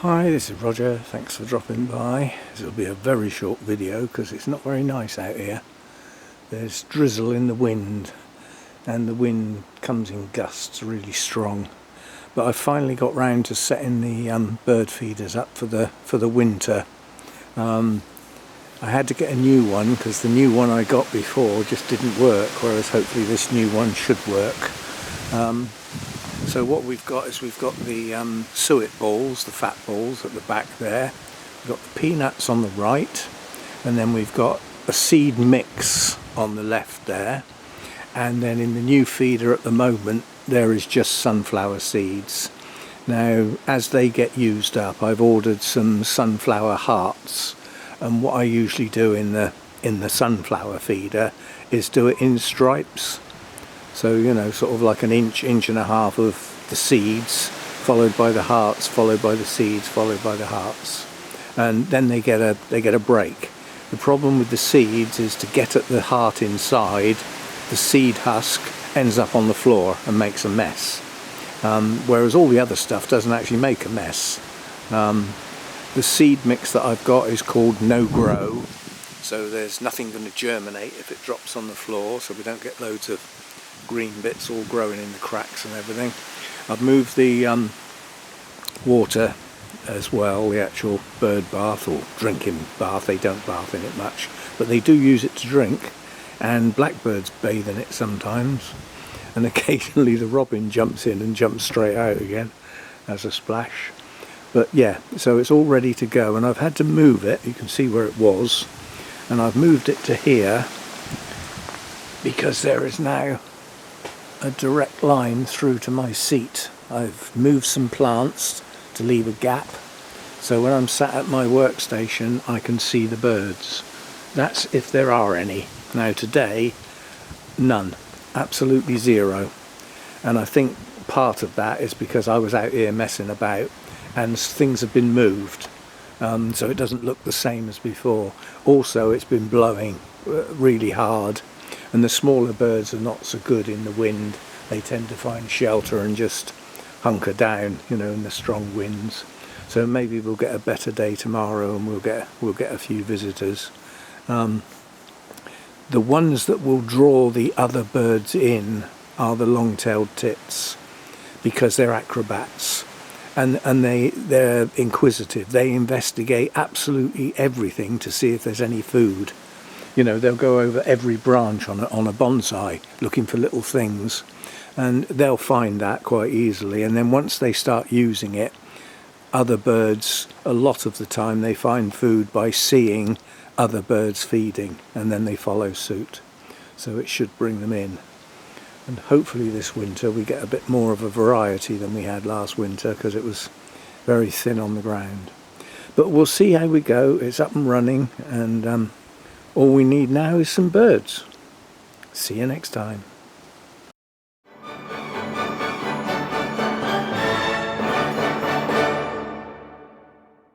Hi, this is Roger. Thanks for dropping by. This will be a very short video because it's not very nice out here. There's drizzle in the wind and the wind comes in gusts really strong. But I finally got round to setting the bird feeders up for the winter. I had to get a new one because the new one I got before just didn't work, whereas hopefully this new one should work. So what we've got is we've got the suet balls, the fat balls at the back there. We've got the peanuts on the right, and then we've got a seed mix on the left there. And then in the new feeder at the moment there is just sunflower seeds. Now as they get used up, I've ordered some sunflower hearts, and what I usually do in the sunflower feeder is do it in stripes. So, you know, sort of like an inch and a half of the seeds, followed by the hearts, followed by the seeds, followed by the hearts. And then they get a break. The problem with the seeds is to get at the heart inside, the seed husk ends up on the floor and makes a mess. Whereas all the other stuff doesn't actually make a mess. The seed mix that I've got is called No Grow. So there's nothing going to germinate if it drops on the floor, so we don't get loads of green bits all growing in the cracks and everything. I've moved the water as well, the actual bird bath or drinking bath. They don't bath in it much, but they do use it to drink, and blackbirds bathe in it sometimes, and occasionally the robin jumps in and jumps straight out again as a splash. But yeah, so it's all ready to go, and I've had to move it. You can see where it was, and I've moved it to here because there is now a direct line through to my seat. I've moved some plants to leave a gap, so when I'm sat at my workstation I can see the birds. That's if there are any. Now today, none. Absolutely zero. And I think part of that is because I was out here messing about and things have been moved, so it doesn't look the same as before. Also, it's been blowing really hard, and the smaller birds are not so good in the wind. They tend to find shelter and just hunker down, you know, in the strong winds. So maybe we'll get a better day tomorrow and we'll get a few visitors. The ones that will draw the other birds in are the long-tailed tits, because they're acrobats, and they're inquisitive. They investigate absolutely everything to see if there's any food. You know, they'll go over every branch on a bonsai looking for little things, and they'll find that quite easily. And then once they start using it, other birds, a lot of the time, they find food by seeing other birds feeding, and then they follow suit. So it should bring them in. And hopefully this winter we get a bit more of a variety than we had last winter, because it was very thin on the ground. But we'll see how we go. It's up and running, and all we need now is some birds. See you next time.